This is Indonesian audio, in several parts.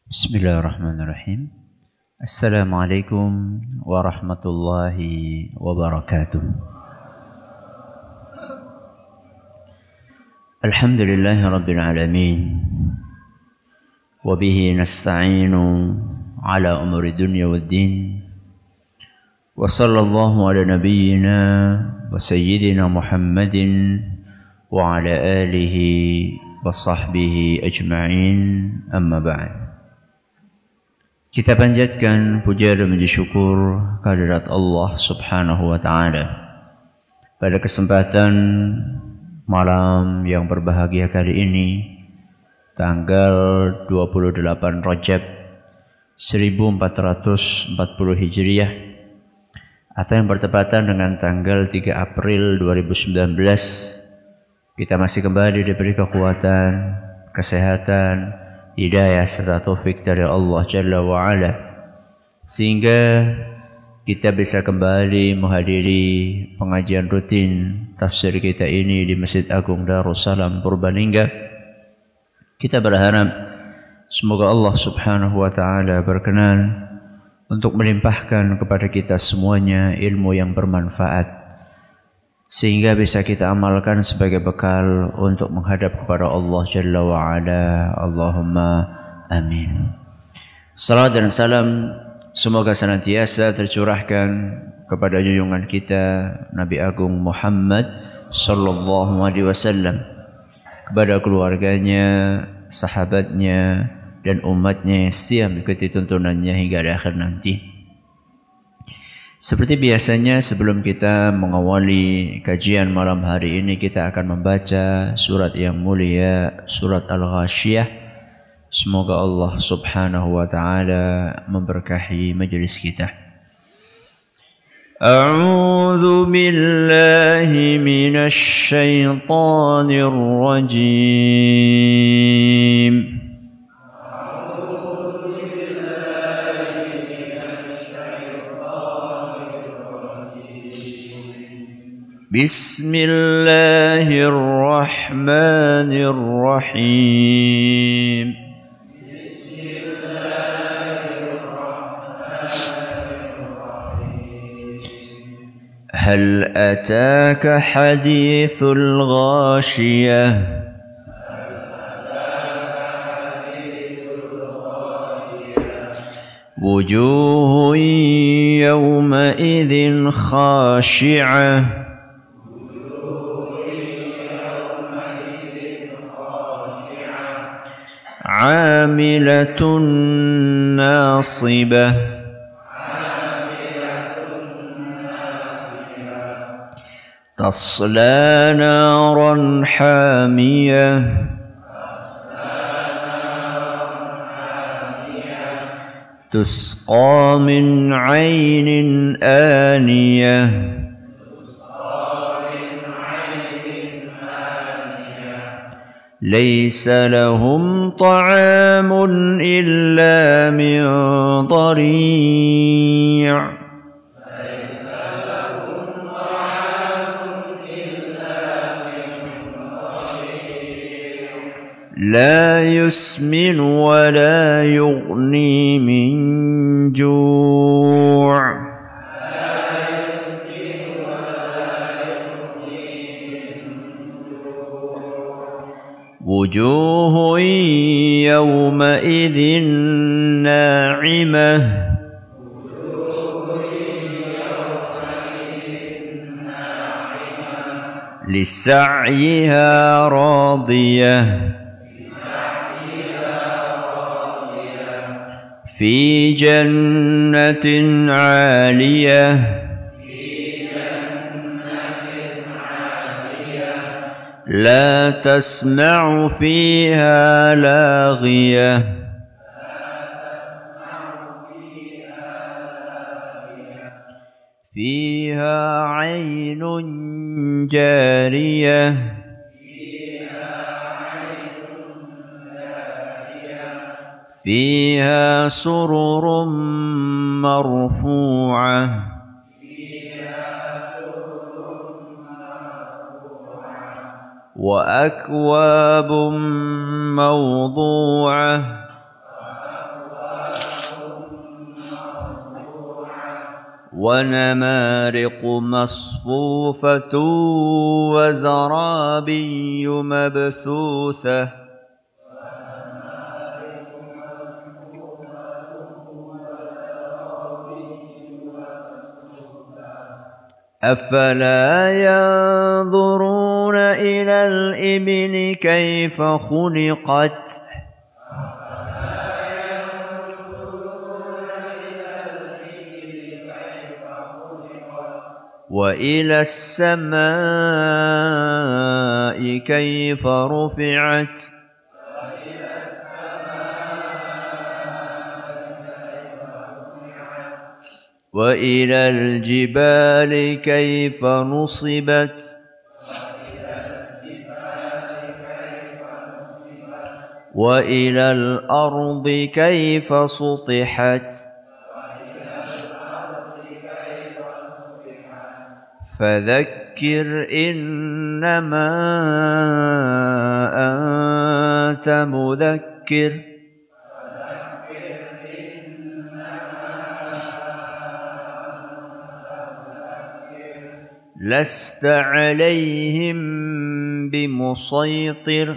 Bismillahirrahmanirrahim. Assalamualaikum warahmatullahi wabarakatuh. Alhamdulillahi rabbil alamin. Wabihi nasta'inu ala umuri dunya waddin. Wa sallallahu ala nabiyyina wa sayyidina Muhammadin wa ala alihi wa sahbihi ajma'in, amma ba'd. Kita panjatkan puja dan puji syukur kehadirat Allah Subhanahu wa taala. Pada kesempatan malam yang berbahagia kali ini, tanggal 28 Rajab 1440 Hijriah atau yang bertepatan dengan tanggal 3 April 2019, kita masih kembali diberi kekuatan, kesehatan, hidayah serta taufik dari Allah Jalla wa'ala, sehingga kita bisa kembali menghadiri pengajian rutin tafsir kita ini di Masjid Agung Darussalam Purbalingga. Kita berharap semoga Allah Subhanahu wa taala berkenan untuk melimpahkan kepada kita semuanya ilmu yang bermanfaat, sehingga bisa kita amalkan sebagai bekal untuk menghadap kepada Allah Jalla wa'ala. Allahumma amin. Salam dan salam semoga senantiasa tercurahkan kepada junjungan kita Nabi Agung Muhammad sallallahu alaihi wasallam, kepada keluarganya, sahabatnya, dan umatnya yang setia mengikuti tuntunannya hingga akhir nanti. Seperti biasanya, sebelum kita mengawali kajian malam hari ini, kita akan membaca surat yang mulia, surat Al-Ghasyiyah. Semoga Allah Subhanahu wa taala memberkahi majelis kita. A'udzu billahi minasy syaithanir rajim. Bismillahirrahmanirrahim. Hal ataka hadithul ghashiyah. Wujuhun yawma idzin khashi'ah. عاملة ناصبة تصلى نارا حامية تسقى من عين آنية ليس لهم طعام إلا من ضريع لا يسمن ولا يغني من جوع وجوه يومئذ ناعمة لسعيها راضية في جنة عالية لا تسمع فيها لاغية فيها عين جارية فيها سرر مرفوعة وأكواب موضوعة ونمارق مصفوفة وزرابي مبثوثة أفلا ينظرون إلى الإبل كيف خلقت وإلى السماء كيف رفعت وإلى الجبال كيف نصبت وإلى الأرض كيف سطحت فذكر إنما أنت مذكر لست عليهم بمسيطر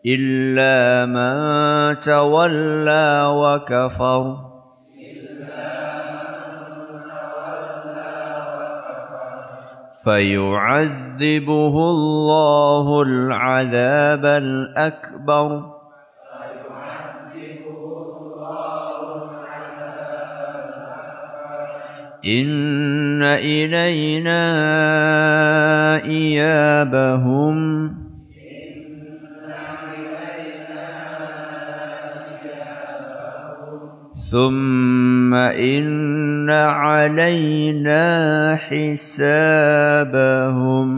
إلا من تولى وكفر فيعذبه الله العذاب الأكبر إن إلينا إيابهم ثم إن علينا حسابهم.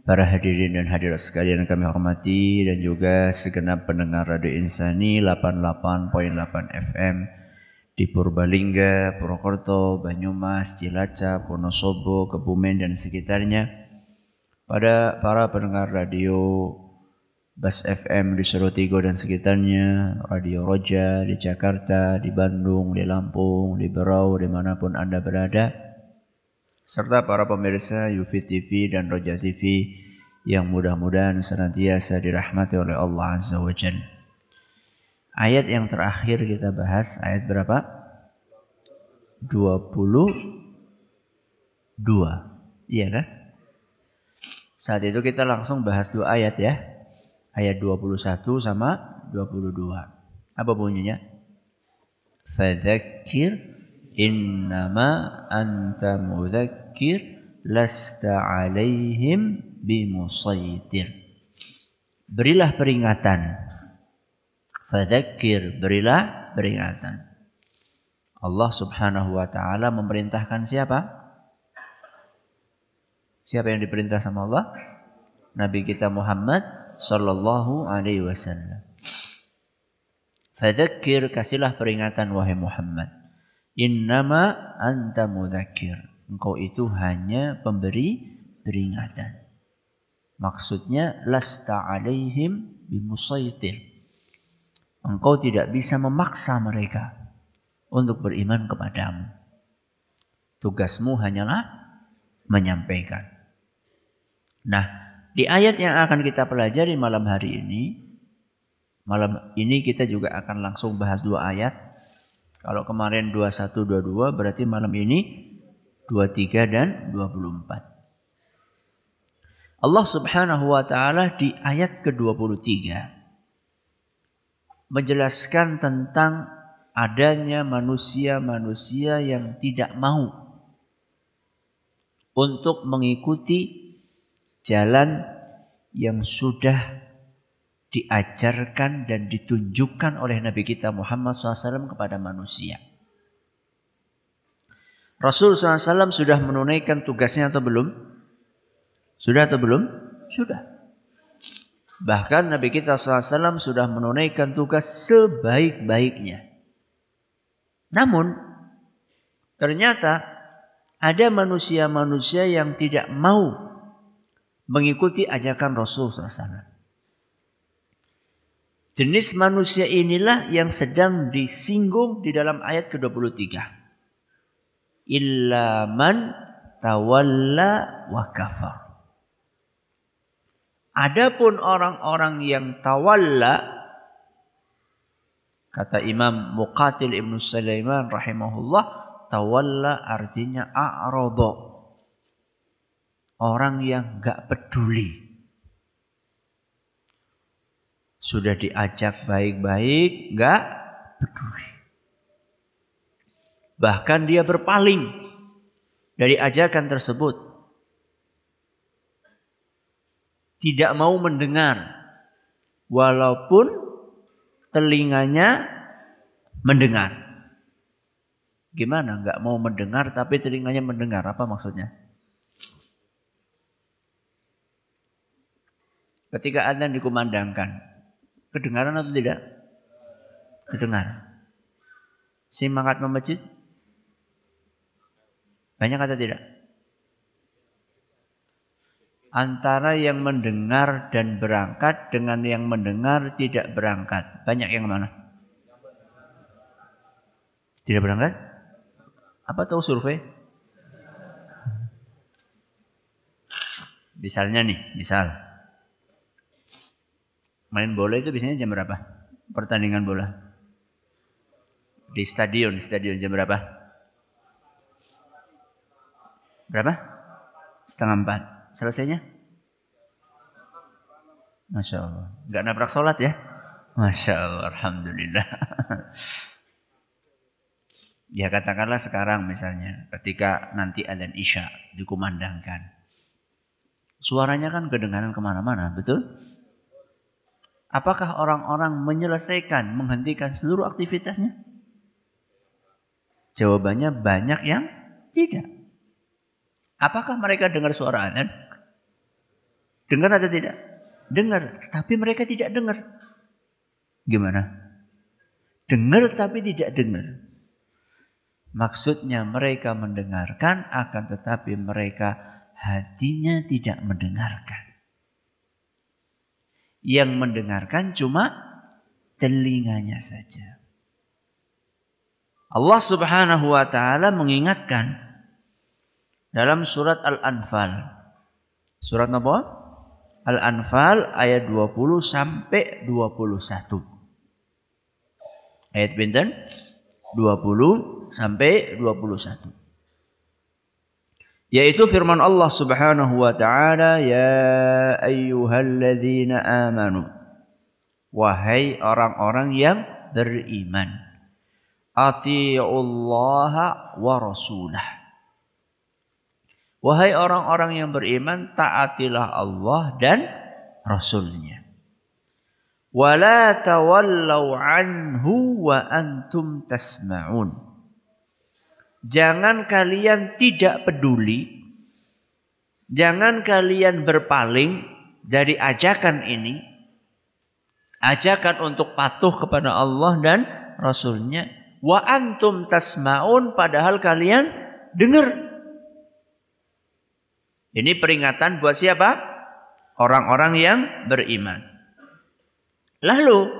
Para hadirin dan hadirat sekalian kami hormati dan juga segenap pendengar Radio Insani 88.8 FM di Purbalingga, Purwokerto, Banyumas, Cilacap, Wonosobo, Kebumen dan sekitarnya. Pada para pendengar radio Bas FM di Sorotigo dan sekitarnya, Radio Roja di Jakarta, di Bandung, di Lampung, di Berau, dimanapun Anda berada, serta para pemirsa Yufi TV dan Roja TV yang mudah-mudahan senantiasa dirahmati oleh Allah Azza wa Jalla. Ayat yang terakhir kita bahas, ayat berapa? 22. Iya kan? Saat itu kita langsung bahas dua ayat ya. Ayat 21 sama 22. Apa bunyinya? Fadzakir innama anta mudzakkir lasta alaihim bimusaitir. Berilah peringatan. Fadzakir, berilah peringatan. Allah Subhanahu wa taala memerintahkan siapa? Siapa yang diperintah sama Allah? Nabi kita Muhammad sallallahu alaihi wasallam. Fadzakir, kasihlah peringatan wahai Muhammad. Innama anta mudzakir. Engkau itu hanya pemberi peringatan. Maksudnya lasta alaihim bimusaitir. Engkau tidak bisa memaksa mereka untuk beriman kepadamu. Tugasmu hanyalah menyampaikan. Nah, di ayat yang akan kita pelajari malam hari ini, kita juga akan langsung bahas dua ayat. Kalau kemarin 21, 22, berarti malam ini 23 dan 24. Allah Subhanahu wa taala di ayat ke-23 menjelaskan tentang adanya manusia-manusia yang tidak mau untuk mengikuti jalan yang sudah diajarkan dan ditunjukkan oleh Nabi kita Muhammad SAW kepada manusia. Rasul SAW sudah menunaikan tugasnya atau belum? Sudah atau belum? Sudah. Bahkan Nabi kita SAW sudah menunaikan tugas sebaik-baiknya. Namun ternyata Ada manusia-manusia yang tidak mau mengikuti ajakan Rasul SAW. Jenis manusia inilah yang sedang disinggung di dalam ayat ke-23. Illa man tawalla wa kafar. Adapun orang-orang yang tawalla, kata Imam Muqatil Ibnu Sulaiman rahimahullah, tawalla artinya a'rada. Orang yang enggak peduli. Sudah diajak baik-baik, enggak peduli. Bahkan dia berpaling dari ajakan tersebut. Tidak mau mendengar. Walaupun telinganya mendengar. Gimana? Enggak mau mendengar tapi telinganya mendengar. Apa maksudnya? Ketika adzan dikumandangkan, kedengaran atau tidak? Kedengaran. Semangat masjid? Banyak atau tidak? Antara yang mendengar dan berangkat dengan yang mendengar tidak berangkat, banyak yang mana? Tidak berangkat? Apa tahu survei? Misalnya nih, main bola itu biasanya jam berapa? Pertandingan bola. Di stadion jam berapa? Berapa? 3:30. Selesainya? Masya Allah. Enggak nabrak sholat ya? Masya Allah. Alhamdulillah. Ya katakanlah sekarang misalnya ketika nanti adzan Isya dikumandangkan. Suaranya kan kedengaran kemana-mana, betul? Apakah orang-orang menyelesaikan, menghentikan seluruh aktivitasnya? Jawabannya banyak yang tidak. Apakah mereka dengar suara adzan? Dengar atau tidak? Dengar, tapi mereka tidak dengar. Gimana? Dengar tapi tidak dengar. Maksudnya mereka mendengarkan, akan tetapi mereka hatinya tidak mendengarkan. Yang mendengarkan cuma telinganya saja. Allah Subhanahu wa taala mengingatkan dalam surat Al-Anfal. Surat apa? Al-Anfal ayat 20 sampai 21. Ayat pinten? 20 sampai 21. Yaitu firman Allah Subhanahu wa taala, ya ayyuhalladzina amanu. Wahai orang-orang yang beriman. Atiiullaha wa rasulah. Wahai orang-orang yang beriman, taatilah Allah dan Rasulnya. Wala tawallaw anhu wa antum tasma'un. Jangan kalian tidak peduli, jangan kalian berpaling dari ajakan ini, ajakan untuk patuh kepada Allah dan Rasulnya. Wa antum tasma'un, padahal kalian dengar. Ini peringatan buat siapa? Orang-orang yang beriman. Lalu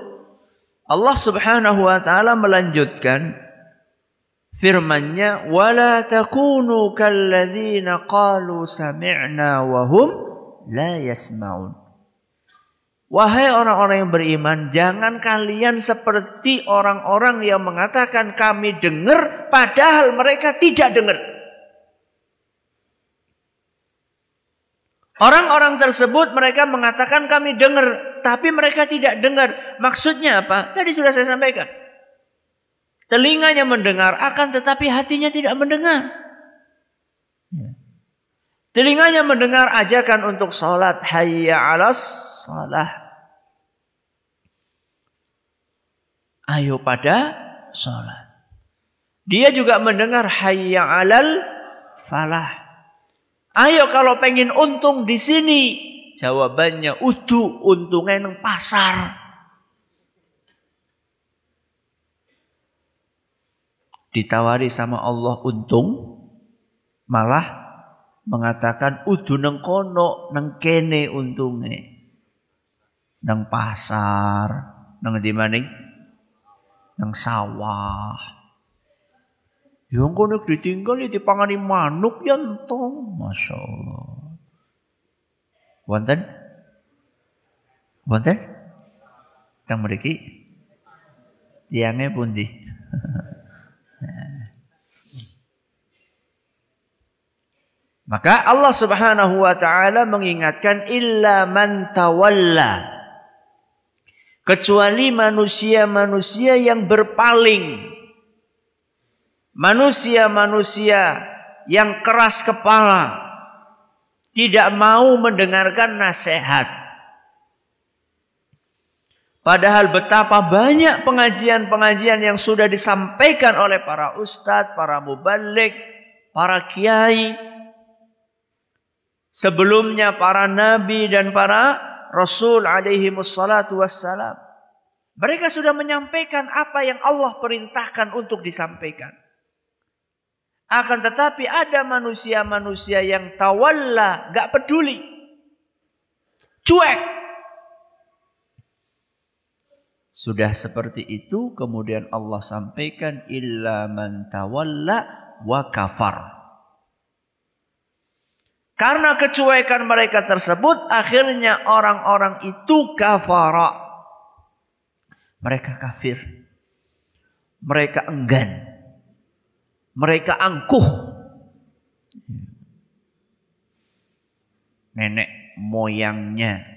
Allah Subhanahu wa taala melanjutkan firman-Nya, wala takunu kalladzina qalu sami'na wa hum la yasma'un. Wahai orang-orang yang beriman, jangan kalian seperti orang-orang yang mengatakan kami dengar padahal mereka tidak dengar. Orang-orang tersebut mereka mengatakan kami dengar, tapi mereka tidak dengar. Maksudnya apa? Tadi sudah saya sampaikan. Telinganya mendengar, akan tetapi hatinya tidak mendengar. Telinganya mendengar ajakan untuk salat, hayya 'alas shalah. Ayo pada salat. Dia juga mendengar hayya 'alal falah. Ayo kalau pengen untung di sini. Jawabannya untungnya nang pasar. Ditawari sama Allah untung, Malah mengatakan udu neng kono, neng kene untunge. Neng pasar, neng di mana? Neng sawah. Yang kono ditinggal ya dipangani manuk ya entong. Masya Allah. Wonten? Wonten? Tang mriki tiange pundi? Maka Allah Subhanahu wa taala mengingatkan illa man tawalla, kecuali manusia-manusia yang berpaling, manusia-manusia yang keras kepala, tidak mau mendengarkan nasihat. Padahal betapa banyak pengajian-pengajian yang sudah disampaikan oleh para ustadz, para mubaligh, para kiai, sebelumnya para nabi dan para rasul alaihi wassalatu wassalam. Mereka sudah menyampaikan apa yang Allah perintahkan untuk disampaikan. Akan tetapi ada manusia-manusia yang tawalla, gak peduli, cuek. Sudah seperti itu kemudian Allah sampaikan illa man tawalla wa kafar. Karena kecuekan mereka tersebut akhirnya orang-orang itu kafara. Mereka kafir. Mereka enggan. Mereka angkuh. Nenek moyangnya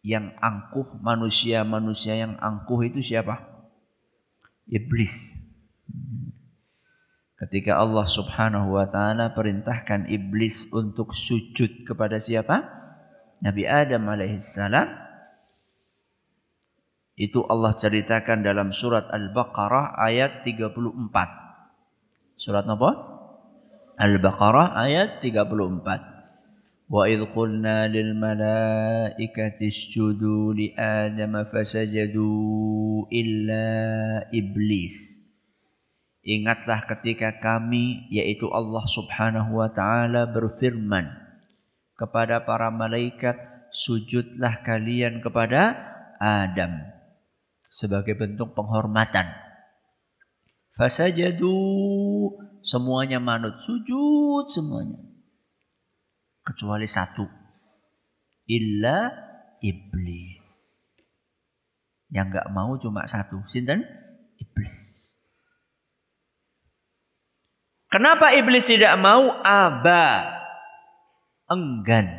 yang angkuh, manusia-manusia yang angkuh itu siapa? Iblis. Ketika Allah Subhanahu wa taala perintahkan iblis untuk sujud kepada siapa? Nabi Adam alaihissalam. Itu Allah ceritakan dalam surat Al-Baqarah ayat 34. Surat apa? Al-Baqarah ayat 34. Wa idh qulna lil malaikati isjudu li Adam fasajadu illa iblis. Ingatlah ketika kami, yaitu Allah Subhanahu wa taala berfirman kepada para malaikat, sujudlah kalian kepada Adam sebagai bentuk penghormatan. Fasajadu, semuanya manut, sujud semuanya. Kecuali satu, illa iblis. Yang enggak mau cuma satu, sinten? Iblis. Kenapa iblis tidak mau? Aba, enggan,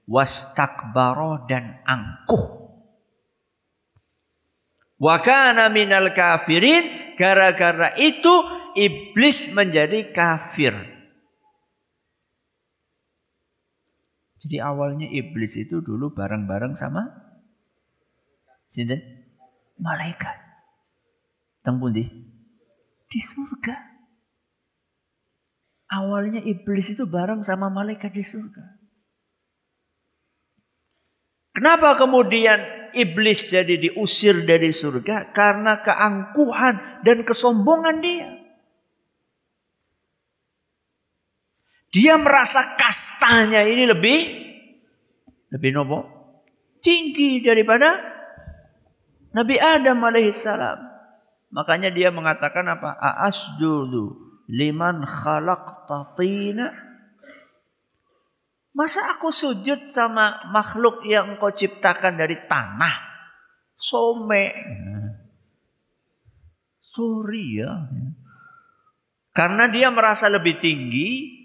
wastakbaro, dan angkuh. Wa kana minal kafirin, gara-gara itu iblis menjadi kafir. Jadi awalnya iblis itu dulu bareng-bareng sama sinten? Malaikat. Teng pundi? Di surga. Awalnya iblis itu bareng sama malaikat di surga. Kenapa kemudian iblis jadi diusir dari surga? Karena keangkuhan dan kesombongan dia. Dia merasa kastanya ini lebih nopo? Tinggi daripada Nabi Adam alaihissalam. Makanya dia mengatakan apa? Asjudu liman khalaqta tina. Masa aku sujud sama makhluk yang engkau ciptakan dari tanah? Some. Sorry ya. Karena dia merasa lebih tinggi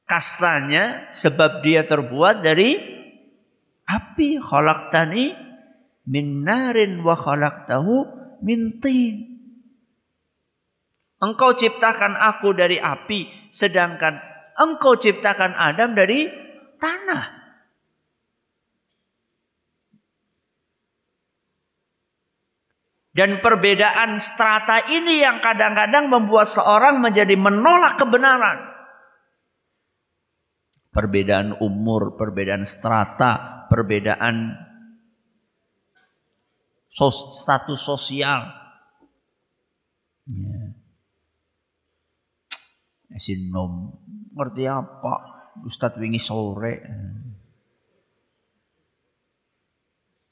kastanya sebab dia terbuat dari api. Khalaqtani min narin wa khalaqtahu min tin. Engkau ciptakan aku dari api, sedangkan engkau ciptakan Adam dari tanah. Dan perbedaan strata ini yang kadang-kadang membuat seorang menjadi menolak kebenaran. Perbedaan umur, perbedaan strata, perbedaan status sosial. Ya. Sinom. Ngerti apa? Ustadz wingi sore.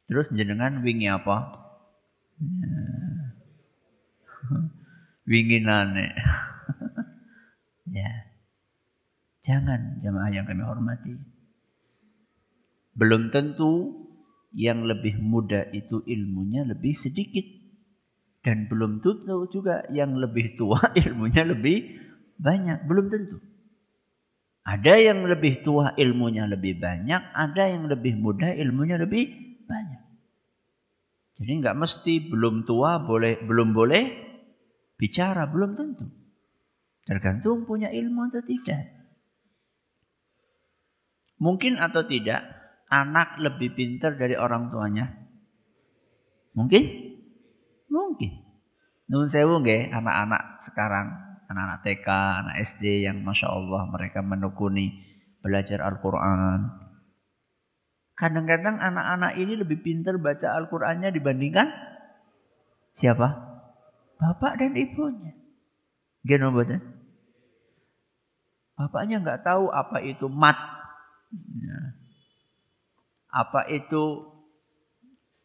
Terus jenengan wingi apa? Wingi nane. Ya. Jangan jamaah yang kami hormati. Belum tentu yang lebih muda itu ilmunya lebih sedikit. Dan belum tentu juga yang lebih tua ilmunya lebih banyak. Belum tentu. Ada yang lebih tua ilmunya lebih banyak. Ada yang lebih muda ilmunya lebih banyak. Jadi nggak mesti belum tua belum boleh bicara. Belum tentu. Tergantung punya ilmu atau tidak. Mungkin atau tidak anak lebih pintar dari orang tuanya? Mungkin? Mungkin. Nun sewu nggih anak-anak sekarang, anak-anak TK, anak SD yang Masya Allah mereka menekuni belajar Al-Quran. Kadang-kadang anak-anak ini lebih pintar baca Al-Qurannya dibandingkan siapa? Bapak dan ibunya. Gimana buatnya? Bapaknya nggak tahu apa itu mat. Apa itu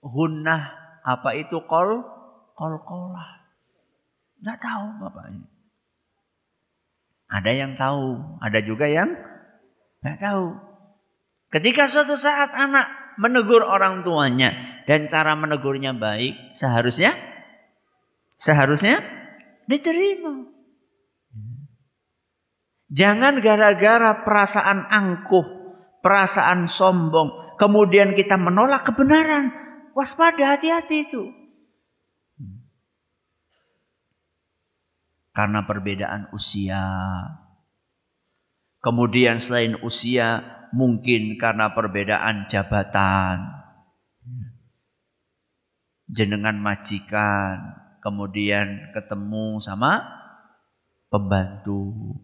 gunnah, apa itu qalqalah. Enggak tahu bapaknya. Ada yang tahu, ada juga yang enggak tahu. Ketika suatu saat anak menegur orang tuanya dan cara menegurnya baik, seharusnya diterima. Jangan gara-gara perasaan angkuh, perasaan sombong, kemudian kita menolak kebenaran. Waspada, hati-hati itu. Karena perbedaan usia. Kemudian selain usia, mungkin karena perbedaan jabatan. Jenengan majikan, kemudian ketemu sama pembantu.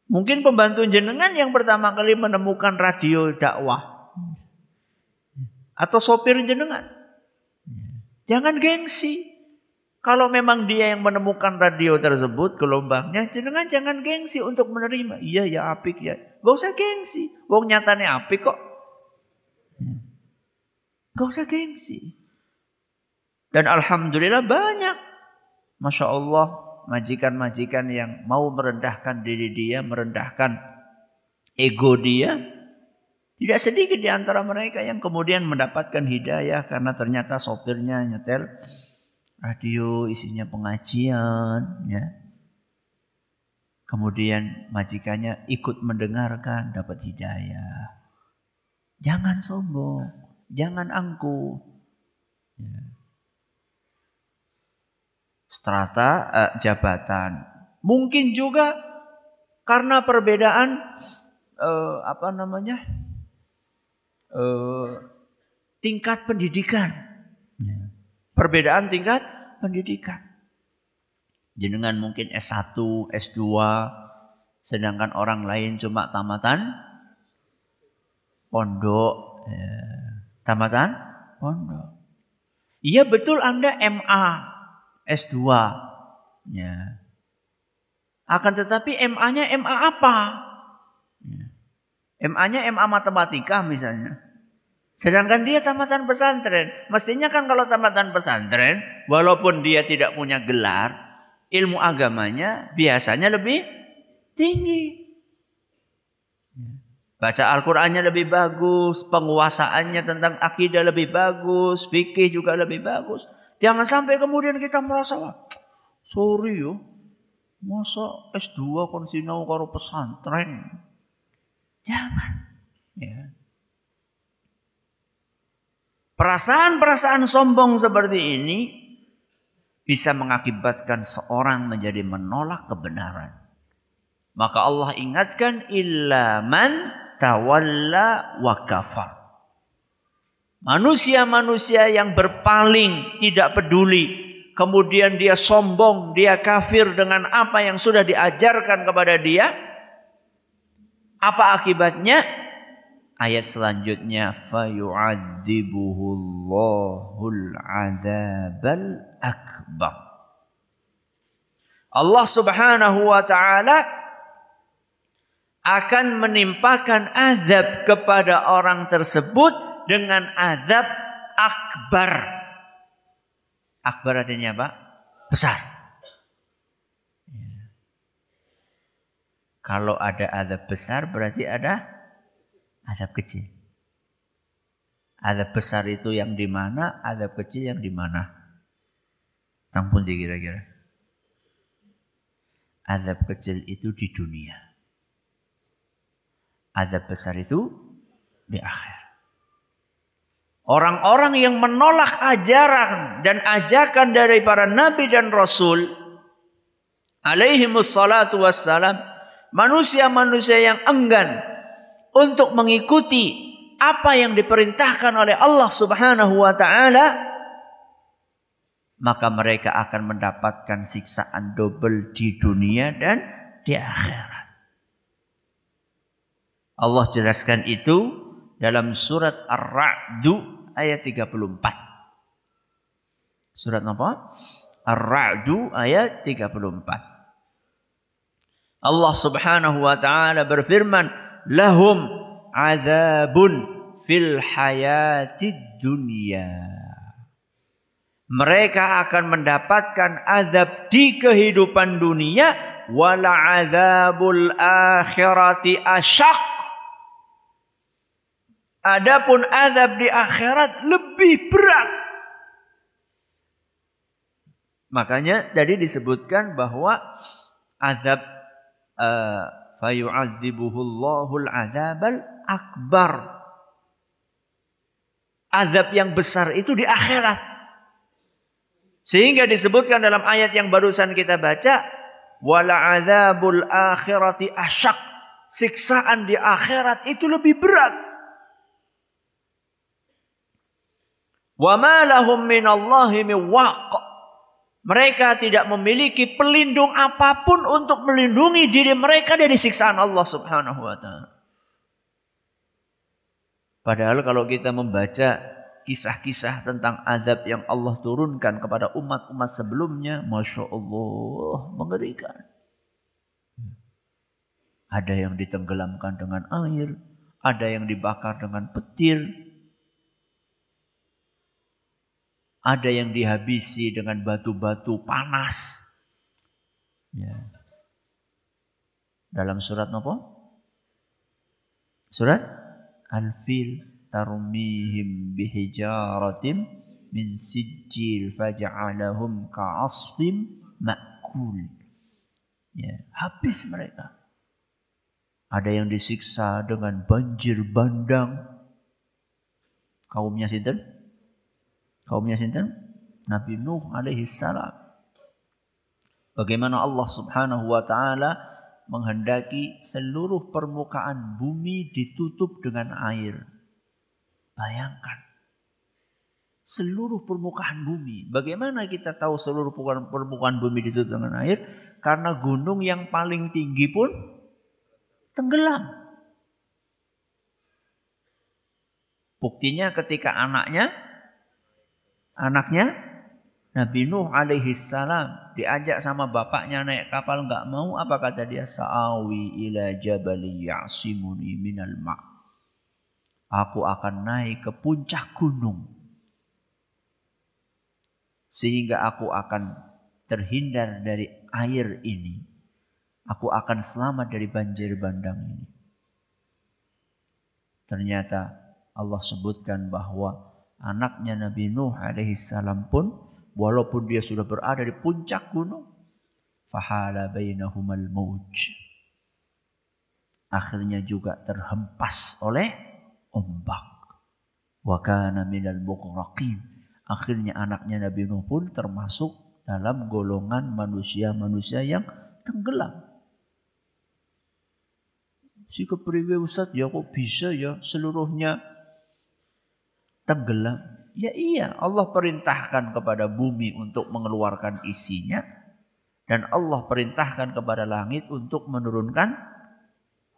Mungkin pembantu jenengan yang pertama kali menemukan radio dakwah. Atau sopir jenengan. Jangan gengsi. Kalau memang dia yang menemukan radio tersebut, gelombangnya, jenengan jangan gengsi untuk menerima. Iya ya apik ya. Gak usah gengsi. Wong nyatanya apik kok. Gak usah gengsi. Dan alhamdulillah banyak. Masya Allah. Majikan-majikan yang mau merendahkan diri dia, merendahkan ego dia. Tidak sedikit di antara mereka yang kemudian mendapatkan hidayah karena ternyata sopirnya nyetel radio isinya pengajian. Ya. Kemudian majikannya ikut mendengarkan, dapat hidayah. Jangan sombong, jangan angkuh. Ya. Strata jabatan. Mungkin juga karena perbedaan tingkat pendidikan. Perbedaan tingkat pendidikan. Jenengan mungkin S1, S2, sedangkan orang lain cuma tamatan pondok. Tamatan pondok. Iya betul Anda MA. S2. Ya. Akan tetapi MA-nya MA apa? Ya. MA-nya MA matematika misalnya. Sedangkan dia tamatan pesantren. Mestinya kan kalau tamatan pesantren, walaupun dia tidak punya gelar, ilmu agamanya biasanya lebih tinggi. Baca Al-Qurannya lebih bagus, penguasaannya tentang akidah lebih bagus, fikih juga lebih bagus. Jangan sampai kemudian kita merasa, sorry yo, masa S2 kon sinau karo pesantren. Jangan. Ya. Perasaan-perasaan sombong seperti ini bisa mengakibatkan seorang menjadi menolak kebenaran. Maka Allah ingatkan, illa man tawalla wa kafar. Manusia-manusia yang berpaling, tidak peduli, kemudian dia sombong, dia kafir dengan apa yang sudah diajarkan kepada dia. Apa akibatnya? Ayat selanjutnya, fayu'adzibuhullahul adzabal akbar. Allah Subhanahu wa ta'ala akan menimpakan azab kepada orang tersebut dengan azab akbar. Akbar artinya apa? Besar. Kalau ada azab besar berarti ada azab kecil. Azab besar itu yang di mana, azab kecil yang di mana? Tampun kira-kira. Azab kecil itu di dunia. Azab besar itu di akhir. Orang-orang yang menolak ajaran dan ajakan dari para nabi dan rasul alaihimus salatu wassalam, manusia-manusia yang enggan untuk mengikuti apa yang diperintahkan oleh Allah Subhanahu wa ta'ala, maka mereka akan mendapatkan siksaan double di dunia dan di akhirat. Allah jelaskan itu dalam surat Ar-Ra'd ayat 34. Surat apa? Ar-Ra'd ayat 34. Allah Subhanahu wa ta'ala berfirman, lahum azabun fil hayatid dunya. Mereka akan mendapatkan azab di kehidupan dunia, wala azabul akhirati asyaq. Adapun azab di akhirat lebih berat. Makanya tadi disebutkan bahwa azab fayu'adzibuhullahul azabal akbar. Azab yang besar itu di akhirat. Sehingga disebutkan dalam ayat yang barusan kita baca, wala azabul akhirati asyaq. Siksaan di akhirat itu lebih berat. Wa ma lahum minallahi min waq. Mereka tidak memiliki pelindung apapun untuk melindungi diri mereka dari siksaan Allah Subhanahu wa ta'ala. Padahal kalau kita membaca kisah-kisah tentang azab yang Allah turunkan kepada umat-umat sebelumnya, Masya Allah, mengerikan. Ada yang ditenggelamkan dengan air, ada yang dibakar dengan petir, ada yang dihabisi dengan batu-batu panas. Ya. Dalam surat apa? Surat Al-Fil. Tarmihim bihijaratin min sijil faja'alahum ka'asfim ma'kul. Ya, habis mereka. Ada yang disiksa dengan banjir bandang. Kaumnya sinten? Kaumnya sinten? Nabi Nuh alaihi salam. Bagaimana Allah Subhanahu wa ta'ala menghendaki seluruh permukaan bumi ditutup dengan air. Bayangkan. Seluruh permukaan bumi. Bagaimana kita tahu seluruh permukaan bumi ditutup dengan air? Karena gunung yang paling tinggi pun tenggelam. Buktinya ketika anaknya Nabi Nuh alaihi salam diajak sama bapaknya naik kapal, enggak mau. Apa kata dia? Sa'awi ila jabali ya'simuni minal ma'. Aku akan naik ke puncak gunung sehingga aku akan terhindar dari air ini. Aku akan selamat dari banjir bandang ini. Ternyata Allah sebutkan bahwa anaknya Nabi Nuh alaihi salam pun walaupun dia sudah berada di puncak gunung, fahala bainahumal mauj. Akhirnya juga terhempas oleh ombak. Wa kana minal mughraqin. Akhirnya anaknya Nabi Nuh pun termasuk dalam golongan manusia-manusia yang tenggelam. Si kepriwe Ustaz, ya kok bisa ya seluruhnya tenggelam? Ya iya, Allah perintahkan kepada bumi untuk mengeluarkan isinya, dan Allah perintahkan kepada langit untuk menurunkan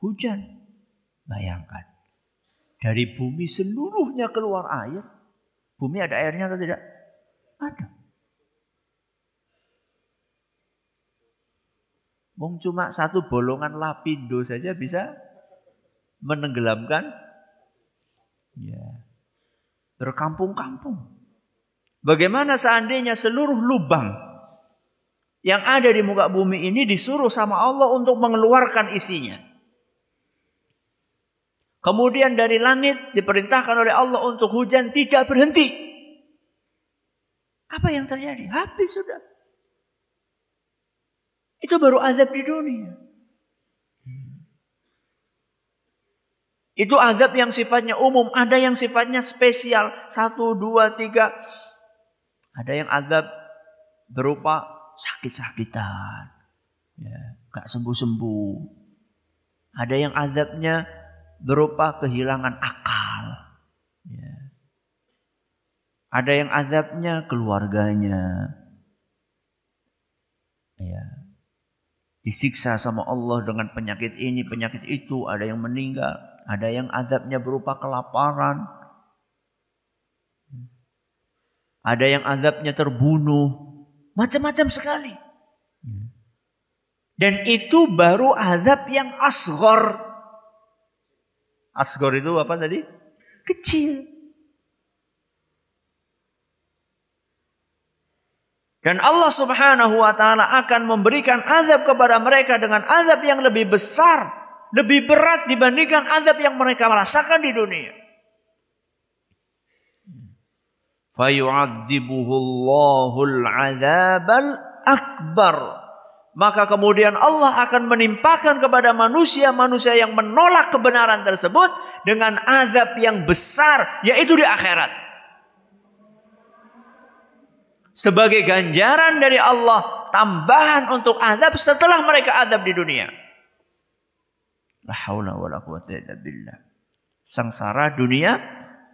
hujan. Bayangkan. Dari bumi seluruhnya keluar air. Bumi ada airnya atau tidak? Ada. Wong cuma satu bolongan lapindo saja bisa menenggelamkan ya, berkampung-kampung. Bagaimana seandainya seluruh lubang yang ada di muka bumi ini disuruh sama Allah untuk mengeluarkan isinya. Kemudian dari langit diperintahkan oleh Allah untuk hujan tidak berhenti. Apa yang terjadi? Habis sudah. Itu baru azab di dunia. Itu azab yang sifatnya umum. Ada yang sifatnya spesial. 1, 2, 3. Ada yang azab berupa sakit-sakitan. Ya, gak sembuh-sembuh. Ada yang azabnya berupa kehilangan akal. Ya. Ada yang azabnya keluarganya. Ya. Disiksa sama Allah dengan penyakit ini, penyakit itu. Ada yang meninggal. Ada yang azabnya berupa kelaparan. Ada yang azabnya terbunuh. Macam-macam sekali. Dan itu baru azab yang asghar. Asghar itu apa tadi? Kecil. Dan Allah Subhanahu wa taala akan memberikan azab kepada mereka dengan azab yang lebih besar, lebih berat dibandingkan azab yang mereka merasakan di dunia. Fayu'adzibuhullahul 'adzabal akbar. Maka kemudian Allah akan menimpakan kepada manusia-manusia yang menolak kebenaran tersebut dengan azab yang besar, yaitu di akhirat. Sebagai ganjaran dari Allah, tambahan untuk azab setelah mereka azab di dunia. La haula wala quwwata illa billah. Sengsara dunia,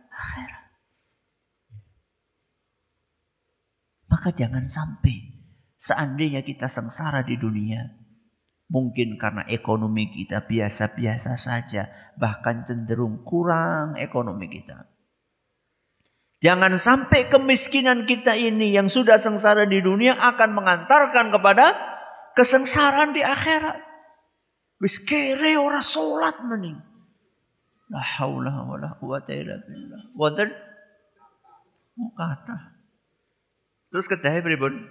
akhirat. Maka jangan sampai seandainya kita sengsara di dunia, mungkin karena ekonomi kita biasa-biasa saja, bahkan cenderung kurang ekonomi kita. Jangan sampai kemiskinan kita ini yang sudah sengsara di dunia akan mengantarkan kepada kesengsaraan di akhirat. Wis kere ora salat mending. La haula wala quwata illa billah. Wonten kata. Terus kedahe pripun?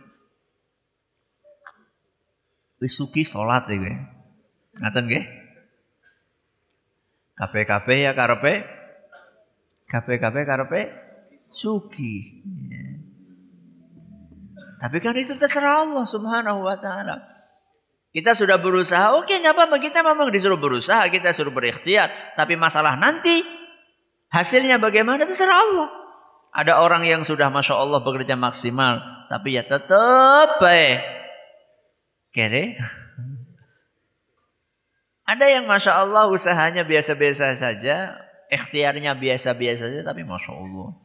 Wis suki salat iki. Ngaten nggih? KPKP ya karepe KPKP karepe suki. Ya. Tapi kan itu terserah Allah Subhanahu wa taala. Kita sudah berusaha, oke, apa kita memang disuruh berusaha, kita suruh berikhtiar, tapi masalah nanti hasilnya bagaimana terserah Allah. Ada orang yang sudah Masya Allah bekerja maksimal, tapi ya tetap baik kere. Ada yang Masya Allah usahanya biasa-biasa saja, ikhtiarnya biasa-biasa saja, tapi Masya Allah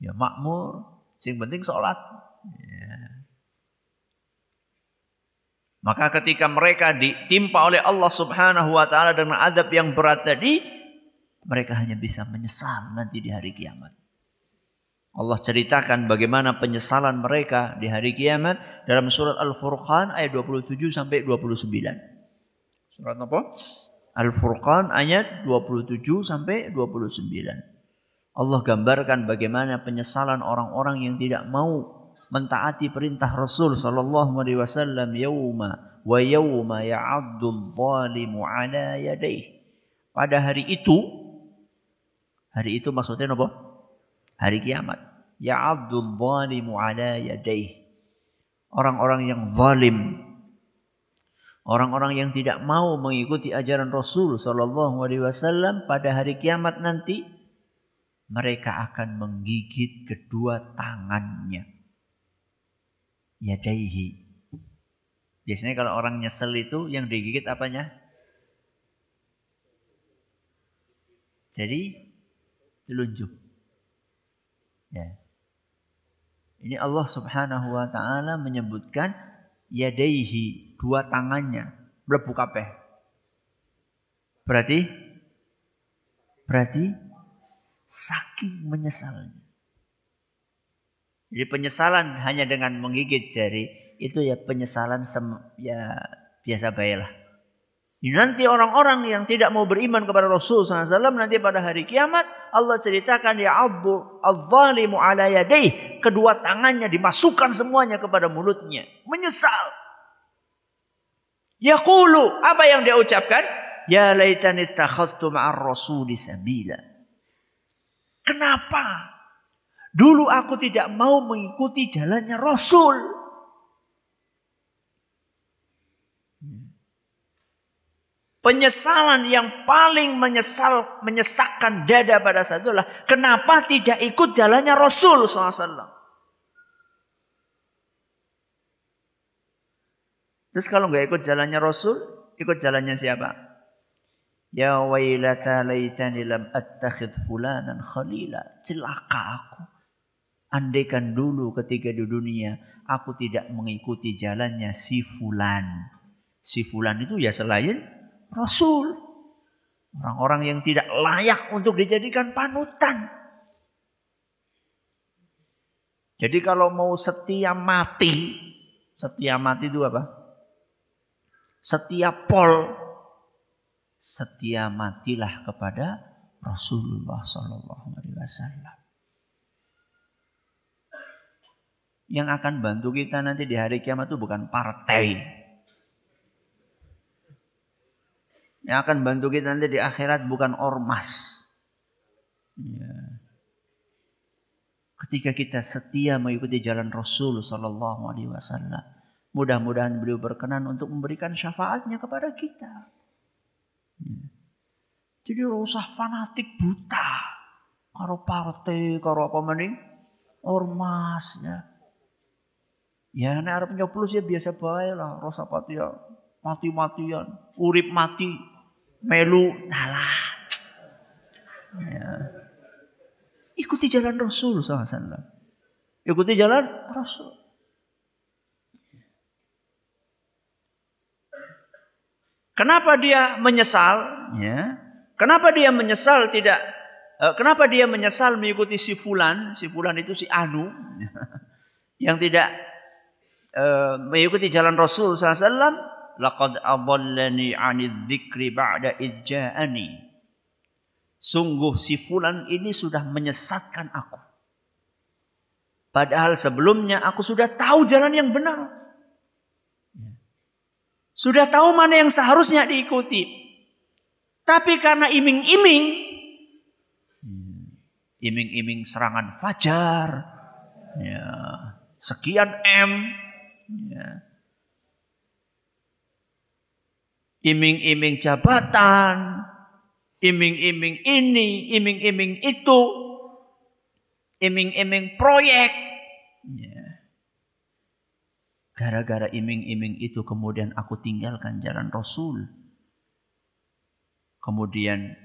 ya makmur, yang penting sholat. Ya. Maka ketika mereka ditimpa oleh Allah Subhanahu wa taala dengan azab yang berat tadi, mereka hanya bisa menyesal nanti di hari kiamat. Allah ceritakan bagaimana penyesalan mereka di hari kiamat dalam surat Al-Furqan ayat 27 sampai 29. Surat apa? Al-Furqan ayat 27 sampai 29. Allah gambarkan bagaimana penyesalan orang-orang yang tidak mau mentaati perintah Rasul sallallahu alaihi wasallam yauma ya'addul zalimu ala yadayhi. Pada hari itu maksudnya apa? Hari kiamat. Ya'addul zalimu ala yadayhi. Orang-orang yang zalim, orang-orang yang tidak mau mengikuti ajaran Rasul sallallahu alaihi wasallam pada hari kiamat nanti, mereka akan menggigit kedua tangannya. Yadaihi. Biasanya kalau orang nyesel itu yang digigit apanya? Jadi telunjuk. Ya. Ini Allah Subhanahu wa taala menyebutkan yadaihi, dua tangannya, mlebu kabeh. Berarti saking menyesalnya. Jadi penyesalan hanya dengan menggigit jari itu ya penyesalan ya biasa baiklah. Nanti orang-orang yang tidak mau beriman kepada Rasul SAW nanti pada hari kiamat Allah ceritakan ya'addu adh-dhalimu ala yadayhi, kedua tangannya dimasukkan semuanya kepada mulutnya, menyesal. Yaqulu, apa yang dia ucapkan? Ya laitani ittakhadtu ma'ar rasuli sabila. Kenapa? Dulu aku tidak mau mengikuti jalannya Rasul. Penyesalan yang paling menyesakkan dada pada saat itulah kenapa tidak ikut jalannya Rasul SAW. Terus kalau nggak ikut jalannya Rasul, ikut jalannya siapa? Ya wailata laitani lam attakhidh fulanan khalila. Celaka aku. Andaikan dulu ketika di dunia aku tidak mengikuti jalannya si fulan. Si fulan itu ya selain Rasul. Orang-orang yang tidak layak untuk dijadikan panutan. Jadi kalau mau setia mati itu apa? Setia matilah kepada Rasulullah SAW. Yang akan bantu kita nanti di hari kiamat itu bukan partai. Yang akan bantu kita nanti di akhirat bukan ormas. Ya. Ketika kita setia mengikuti jalan Rasul Sallallahu Alaihi Wasallam, mudah-mudahan beliau berkenan untuk memberikan syafaatnya kepada kita. Ya. Jadi usah fanatik buta, karo partai, karo apa mending ormas ya. Ya nek arep nyoblos ya biasa bae lah, rasa pati ya mati-matian, urip mati. Melu, nalah. Ya. Ikuti jalan Rasul SAW. Ikuti jalan Rasul. Kenapa dia menyesal? Ya. Kenapa dia menyesal tidak? Kenapa dia menyesal mengikuti si fulan? Si fulan itu si Anu yang tidak mengikuti jalan Rasul SAW. Laqad adallani 'anidz dzikri ba'da idja'ani. Sungguh si fulan ini sudah menyesatkan aku. Padahal sebelumnya aku sudah tahu jalan yang benar. Sudah tahu mana yang seharusnya diikuti. Tapi karena iming-iming serangan fajar, ya, sekian M, ya. Iming-iming jabatan, iming-iming ini, iming-iming itu, iming-iming proyek. Ya. Gara-gara iming-iming itu kemudian aku tinggalkan jalan Rasul. Kemudian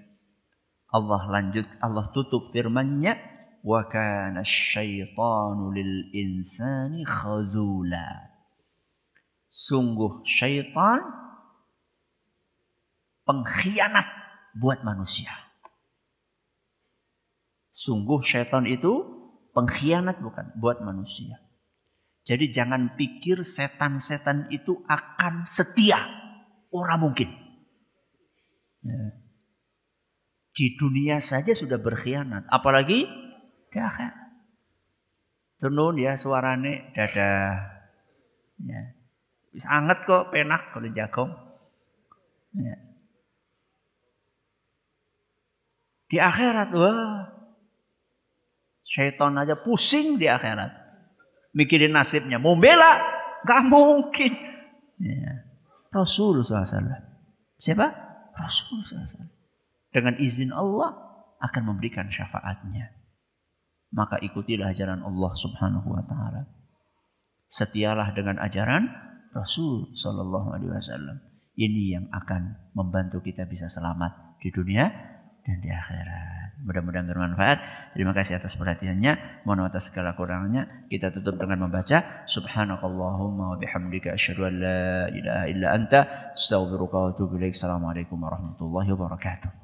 Allah tutup firman-Nya, wa kana asyaitanu lil insani khadzula. Sungguh syaitan pengkhianat buat manusia. Sungguh syaitan itu pengkhianat buat manusia. Jadi jangan pikir setan-setan itu akan setia. Ora mungkin. Ya. Di dunia saja sudah berkhianat. Apalagi di akhirat. Tenun ya suarane dadah. Ya. Bisa anget kok penak kalau jagong. Ya. Di akhirat, wah, syaitan aja pusing di akhirat. Mikirin nasibnya. Mau bela? Gak mungkin. Ya. Rasulullah SAW. Siapa? Rasulullah SAW. Dengan izin Allah akan memberikan syafaatnya. Maka ikutilah ajaran Allah Subhanahu wa Ta'ala. Setialah dengan ajaran Rasul Sallallahu Alaihi Wasallam. Ini yang akan membantu kita bisa selamat di dunia dan di akhirat. Mudah-mudahan bermanfaat. Terima kasih atas perhatiannya. Mohon atas segala kurangnya. Kita tutup dengan membaca Subhanakallahumma wa bihamdika asyhadu an la ilaha illa anta astaghfiruka wa atubu ilaik. Assalamualaikum warahmatullahi wabarakatuh.